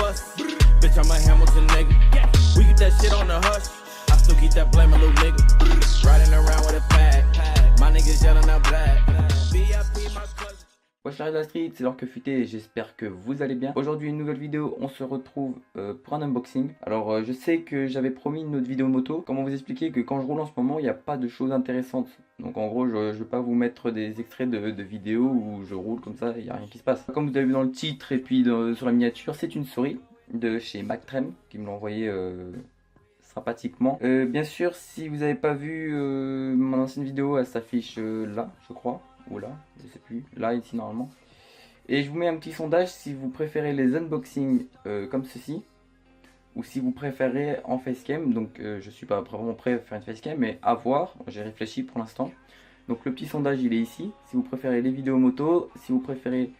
bus. Bitch, I'm a Hamilton nigga. We get that shit on the hush. I still keep that blame a little nigga. Riding around with a pack. My niggas yelling out black. VIP, my cousin. Wesh la street, c'est l'heure que futé et j'espère que vous allez bien. Aujourd'hui une nouvelle vidéo, on se retrouve pour un unboxing. Alors je sais que j'avais promis une autre vidéo moto. Comment vous expliquer que quand je roule en ce moment, il n'y a pas de choses intéressantes. Donc en gros, je ne vais pas vous mettre des extraits de vidéos où je roule comme ça, il n'y a rien qui se passe. Comme vous avez vu dans le titre et puis sur la miniature, c'est une souris de chez Mactrem qui me l'a envoyé sympathiquement. Bien sûr, si vous n'avez pas vu mon ancienne vidéo, elle s'affiche là, je crois. Ou là, je sais plus, là ici normalement. Et je vous mets un petit sondage si vous préférez les unboxings comme ceci, ou si vous préférez en facecam. Donc je suis pas vraiment prêt à faire une facecam, mais à voir, j'ai réfléchi pour l'instant. Donc le petit sondage il est ici, si vous préférez les vidéos moto, si vous préférez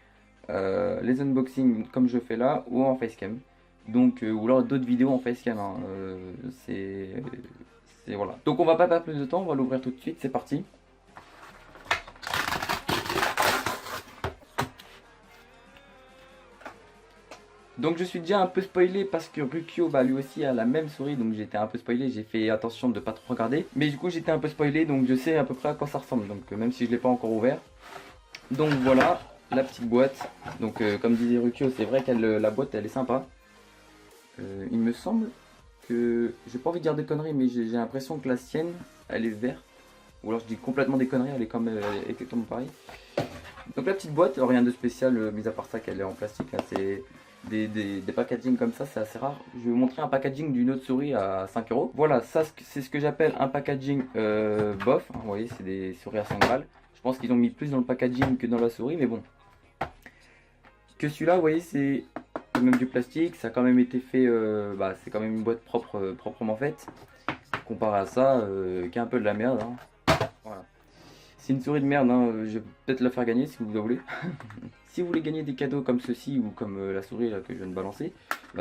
les unboxings comme je fais là, ou en facecam. Donc, ou alors d'autres vidéos en facecam, hein. C'est voilà. Donc on va pas perdre plus de temps, on va l'ouvrir tout de suite, c'est parti. Donc je suis déjà un peu spoilé parce que Rukio lui aussi a la même souris, donc j'étais un peu spoilé, j'ai fait attention de ne pas trop regarder. Mais du coup j'étais un peu spoilé, donc je sais à peu près à quoi ça ressemble, donc même si je ne l'ai pas encore ouvert. Donc voilà la petite boîte. Donc comme disait Rukio, c'est vrai que la boîte elle est sympa. Il me semble que, j'ai pas envie de dire des conneries, mais j'ai l'impression que la sienne elle est verte. Ou alors je dis complètement des conneries, elle est comme exactement pareil. Donc la petite boîte, rien de spécial, mis à part ça qu'elle est en plastique, hein, c'est des packaging comme ça, c'est assez rare. Je vais vous montrer un packaging d'une autre souris à 5 €. Voilà, ça c'est ce que j'appelle un packaging bof, hein, vous voyez, c'est des souris à 5 balles. Je pense qu'ils ont mis plus dans le packaging que dans la souris, mais bon. Que celui-là, vous voyez, c'est même du plastique, ça a quand même été fait, c'est quand même une boîte proprement faite. Comparé à ça, qui est un peu de la merde, hein. Voilà. C'est une souris de merde, hein. Je vais peut-être la faire gagner si vous voulez. Si vous voulez gagner des cadeaux comme ceci ou comme la souris là, que je viens de balancer,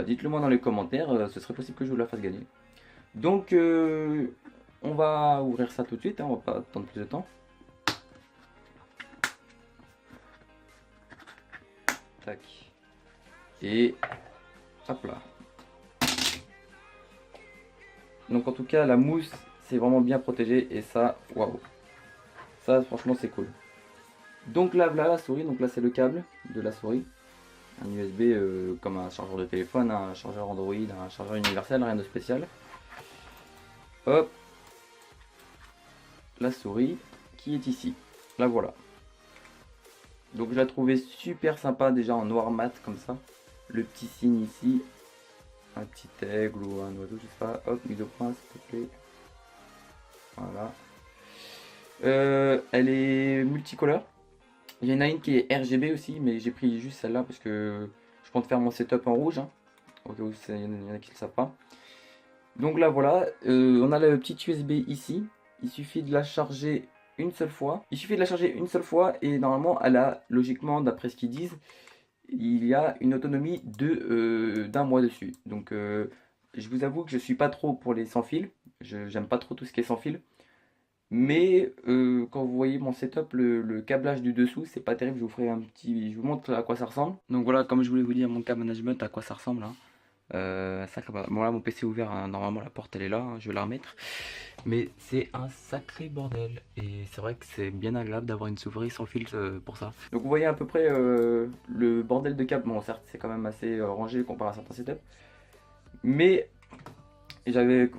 dites-le moi dans les commentaires, ce serait possible que je vous la fasse gagner. Donc on va ouvrir ça tout de suite, hein, on va pas attendre plus de temps. Tac. Et hop là. Donc en tout cas la mousse c'est vraiment bien protégé et ça, waouh. Ça franchement c'est cool. Donc là voilà la souris, donc là c'est le câble de la souris. Un USB comme un chargeur de téléphone, un chargeur Android, un chargeur universel, rien de spécial. Hop. La souris qui est ici. La voilà. Donc je la trouvais super sympa déjà en noir mat comme ça. Le petit signe ici. Un petit aigle ou un oiseau, je sais pas. Hop, mise au point s'il te plaît. Voilà. Elle est multicolore. Il y en a une qui est RGB aussi, mais j'ai pris juste celle-là parce que je compte faire mon setup en rouge, hein, au cas où il y en a qui ne le savent pas. Donc là voilà, on a le petit USB ici. Il suffit de la charger une seule fois. Il suffit de la charger une seule fois et normalement elle a, logiquement d'après ce qu'ils disent, il y a une autonomie d'un mois dessus. Donc je vous avoue que je suis pas trop pour les sans fil. J'aime pas trop tout ce qui est sans fil. Mais quand vous voyez mon setup, le câblage du dessous, c'est pas terrible. Je vous ferai je vous montre à quoi ça ressemble. Donc voilà, comme je voulais vous dire mon câble management, à quoi ça ressemble, hein. Bon là mon PC est ouvert, hein. Normalement la porte elle est là, hein. Je vais la remettre. Mais c'est un sacré bordel. Et c'est vrai que c'est bien agréable d'avoir une souris sans fil pour ça. Donc vous voyez à peu près le bordel de câble. Bon certes c'est quand même assez rangé comparé à certains setups. Mais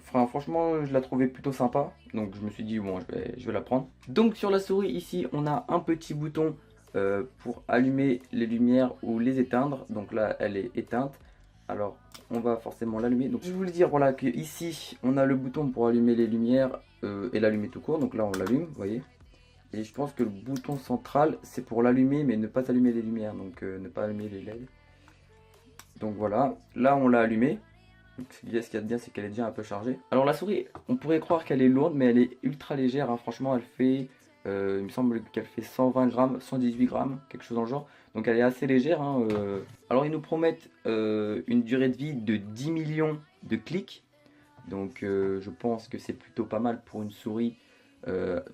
franchement je la trouvais plutôt sympa, donc je me suis dit bon je vais la prendre. Donc sur la souris ici on a un petit bouton pour allumer les lumières ou les éteindre. Donc là elle est éteinte, alors on va forcément l'allumer. Donc je voulais dire voilà que ici on a le bouton pour allumer les lumières et l'allumer tout court. Donc là on l'allume, vous voyez. Et je pense que le bouton central c'est pour l'allumer mais ne pas allumer les lumières, donc ne pas allumer les LED. Donc voilà, là on l'a allumé. Ce qu'il y a de bien c'est qu'elle est déjà un peu chargée. Alors la souris, on pourrait croire qu'elle est lourde mais elle est ultra légère, hein. Franchement elle fait, il me semble qu'elle fait 120 grammes, 118 grammes, quelque chose dans le genre. Donc elle est assez légère, hein. Alors ils nous promettent une durée de vie de 10 millions de clics. Donc je pense que c'est plutôt pas mal pour une souris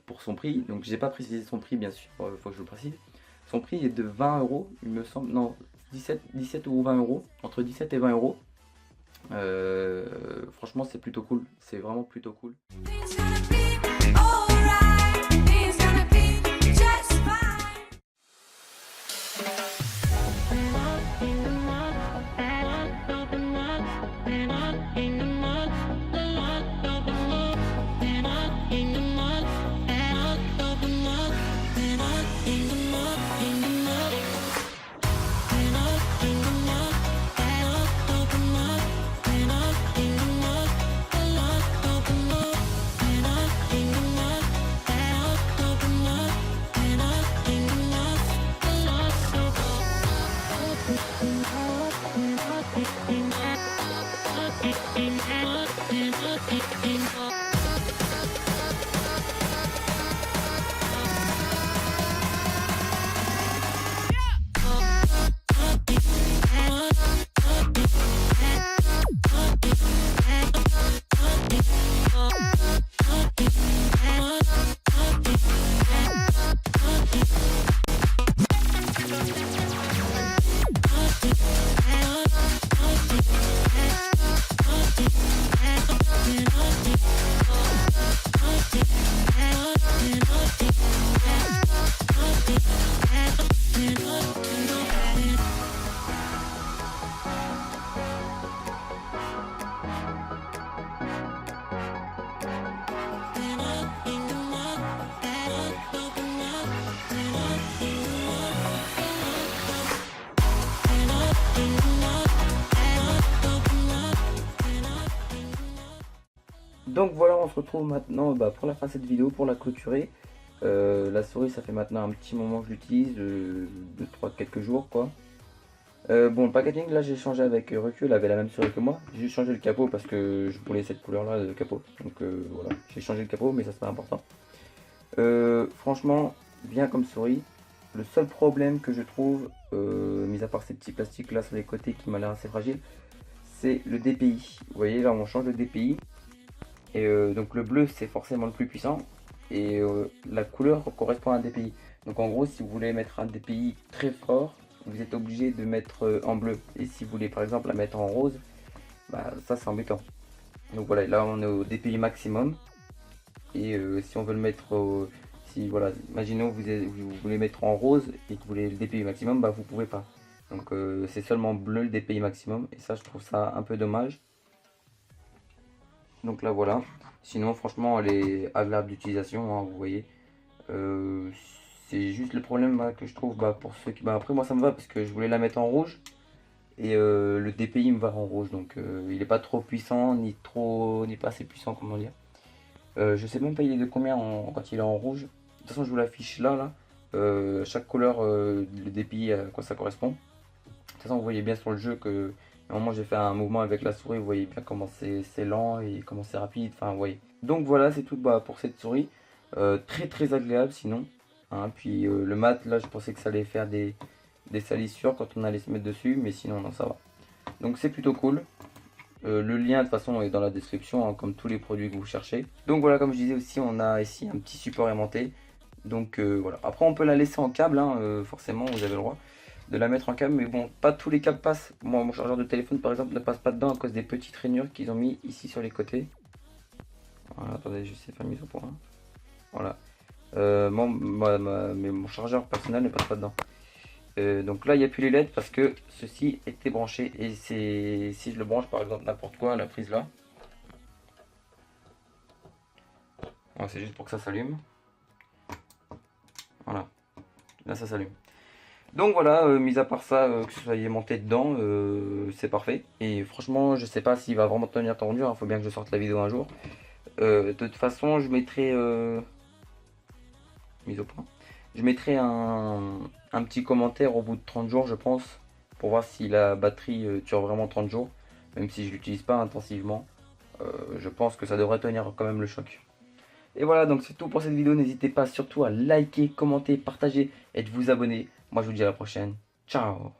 pour son prix. Donc j'ai pas précisé son prix bien sûr, faut que je le précise. Son prix est de 20 €, il me semble, non 17 ou 20 euros, entre 17 et 20 euros. Franchement c'est plutôt cool, c'est vraiment plutôt cool. It's gonna be alright. It's gonna be just fine. Donc voilà, on se retrouve maintenant pour la fin de cette vidéo, pour la clôturer. La souris, ça fait maintenant un petit moment que je l'utilise, de 3-quelques jours quoi. Bon, le packaging, là j'ai changé avec Recul, elle avait la même souris que moi. J'ai juste changé le capot parce que je voulais cette couleur là de capot. Donc voilà, j'ai changé le capot, mais ça c'est pas important. Franchement, bien comme souris. Le seul problème que je trouve, mis à part ces petits plastiques là sur les côtés qui m'a l'air assez fragile, c'est le DPI. Vous voyez là, on change le DPI. Et donc le bleu c'est forcément le plus puissant et la couleur correspond à un DPI. Donc en gros, si vous voulez mettre un DPI très fort, vous êtes obligé de mettre en bleu. Et si vous voulez par exemple la mettre en rose, ça c'est embêtant. Donc voilà, là on est au DPI maximum. Et si on veut le mettre si voilà, imaginons vous voulez mettre en rose et que vous voulez le DPI maximum, vous pouvez pas. Donc c'est seulement bleu le DPI maximum et ça je trouve ça un peu dommage. Donc là voilà, sinon franchement elle est agréable d'utilisation, hein, vous voyez. C'est juste le problème que je trouve pour ceux qui... après moi ça me va parce que je voulais la mettre en rouge. Et le DPI me va en rouge, donc il est pas trop puissant, ni pas assez puissant comment dire. Je sais même pas il est de combien quand il est en rouge. De toute façon je vous l'affiche là. Chaque couleur, le DPI à quoi ça correspond. De toute façon vous voyez bien sur le jeu que... À un moment j'ai fait un mouvement avec la souris, vous voyez bien comment c'est lent et comment c'est rapide, enfin vous voyez. Donc voilà, c'est tout pour cette souris. Très agréable sinon. Hein. Puis le mat, là je pensais que ça allait faire des salissures quand on allait se mettre dessus, mais sinon non, ça va. Donc c'est plutôt cool. Le lien de toute façon est dans la description, hein, comme tous les produits que vous cherchez. Donc voilà, comme je disais aussi, on a ici un petit support aimanté. Donc voilà, après on peut la laisser en câble, hein, forcément vous avez le droit de la mettre en câble, mais bon, pas tous les câbles passent. Moi, mon chargeur de téléphone par exemple ne passe pas dedans à cause des petites rainures qu'ils ont mis ici sur les côtés. Voilà, attendez, je sais faire mise au point. Voilà. Mais mon chargeur personnel ne passe pas dedans. Donc là, il n'y a plus les LED parce que ceci était branché. Et si je le branche par exemple n'importe quoi, la prise là. Voilà, c'est juste pour que ça s'allume. Voilà. Là, ça s'allume. Donc voilà, mis à part ça, que ce soit aimanté dedans, c'est parfait. Et franchement, je sais pas s'il va vraiment tenir tant dur, il faut bien que je sorte la vidéo un jour. De toute façon, je mettrai mise au point. Je mettrai un petit commentaire au bout de 30 jours, je pense, pour voir si la batterie dure vraiment 30 jours. Même si je l'utilise pas intensivement, je pense que ça devrait tenir quand même le choc. Et voilà, donc c'est tout pour cette vidéo. N'hésitez pas surtout à liker, commenter, partager et de vous abonner. Moi je vous dis à la prochaine. Ciao.